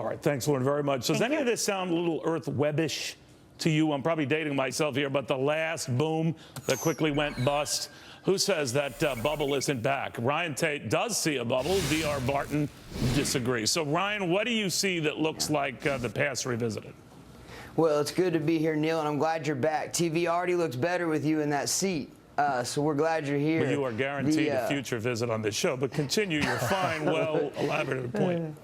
All right, thanks, Lauren, very much. Does any of this sound a little Earth webbish to you? I'm probably dating myself here, but the last boom that quickly went bust. Who says that bubble isn't back? Ryan Tate does see a bubble. D.R. Barton disagrees. So, Ryan, what do you see that looks like the past revisited? Well, it's good to be here, Neil, and I'm glad you're back. TV already looks better with you in that seat, so we're glad you're here. Well, you are guaranteed a future visit on this show, but continue your fine, well-elaborated point.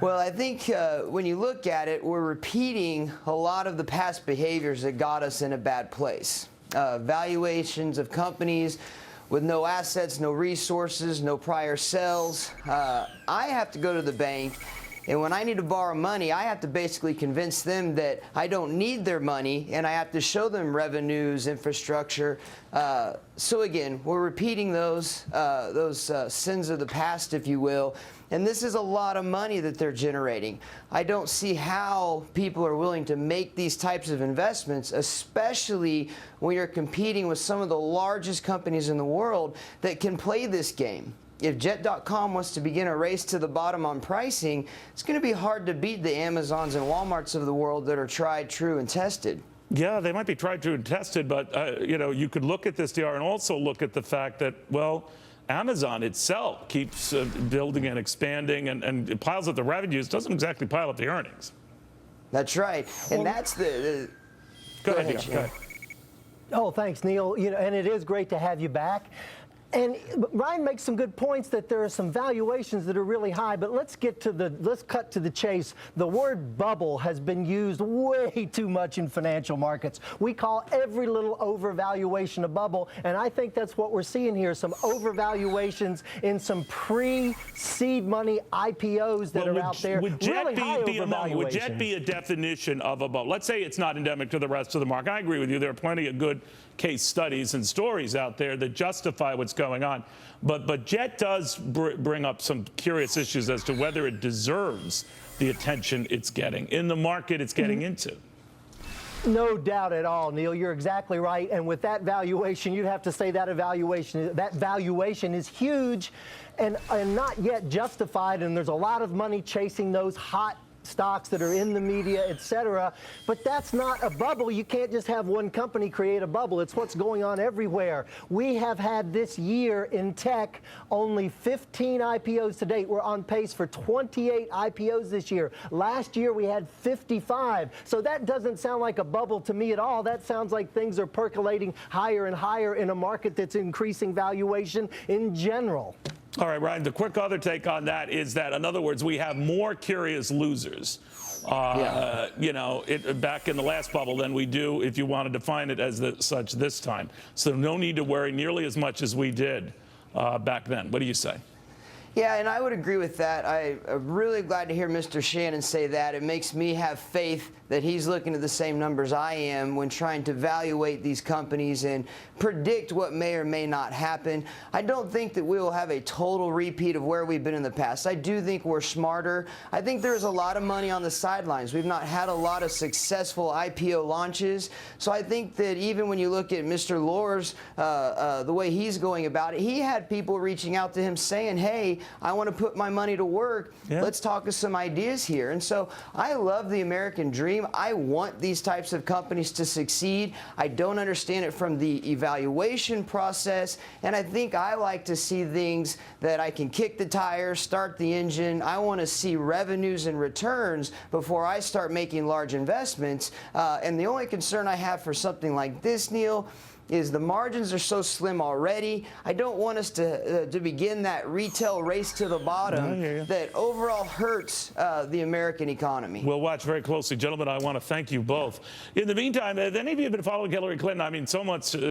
Well, I think when you look at it, we're repeating a lot of the past behaviors that got us in a bad place. Valuations of companies with no assets, no resources, no prior sales. I have to go to the bank, and when I need to borrow money, I have to basically convince them that I don't need their money, and I have to show them revenues, infrastructure. So again, we're repeating those sins of the past, if you will. And this is a lot of money that they're generating. I don't see how people are willing to make these types of investments, especially when you're competing with some of the largest companies in the world that can play this game. If Jet.com wants to begin a race to the bottom on pricing, it's going to be hard to beat the Amazons and Walmarts of the world that are tried, true, and tested. Yeah, they might be tried, true, and tested, but you know, you could look at this, DR, and also look at the fact that, well, Amazon itself keeps building and expanding and it piles up the revenues, doesn't exactly pile up the earnings. That's right. And that's the Go ahead. Oh, thanks, Neil. You know, and it is great to have you back. And Ryan makes some good points that there are some valuations that are really high, but let's cut to the chase. The word bubble has been used way too much in financial markets. We call every little overvaluation a bubble, and I think that's what we're seeing here, some overvaluations in some pre-seed money IPOs that are out there. Would Jet would Jet be a definition of a bubble? Let's say it's not endemic to the rest of the market. I agree with you. There are plenty of good case studies and stories out there that justify what's going on. But Jet does bring up some curious issues as to whether it deserves the attention it's getting in the market it's getting into. No doubt at all, Neil. You're exactly right. And with that valuation, you'd have to say that valuation is huge and not yet justified. And there's a lot of money chasing those hot stocks that are in the media, etc. But that's not a bubble. You can't just have one company create a bubble. It's what's going on everywhere. We have had this year in tech only 15 IPOs to date. We're on pace for 28 IPOs this year. Last year we had 55. So that doesn't sound like a bubble to me at all. That sounds like things are percolating higher and higher in a market that's increasing valuation in general. All right, Ryan, the quick other take on that is that, in other words, we have more curious losers, you know, back in the last bubble than we do if you want to define it as such this time. So no need to worry nearly as much as we did back then. What do you say? Yeah, and I would agree with that. I'm really glad to hear Mr. Shannon say that. It makes me have faith that he's looking at the same numbers I am when trying to evaluate these companies and predict what may or may not happen. I don't think that we will have a total repeat of where we've been in the past. I do think we're smarter. I think there's a lot of money on the sidelines. We've not had a lot of successful IPO launches. So I think that even when you look at Mr. Lohr's, the way he's going about it, he had people reaching out to him saying, hey, I want to put my money to work. Yeah. Let's talk of some ideas here. And so I love the American dream. I want these types of companies to succeed. I don't understand it from the evaluation process. And I think I like to see things that I can kick the tires, start the engine. I want to see revenues and returns before I start making large investments. And the only concern I have for something like this, Neil, is the margins are so slim already. I don't want us to begin that retail race to the bottom that overall hurts the American economy. We'll watch very closely. Gentlemen, I want to thank you both. In the meantime, have any of you been following Hillary Clinton? I mean, so much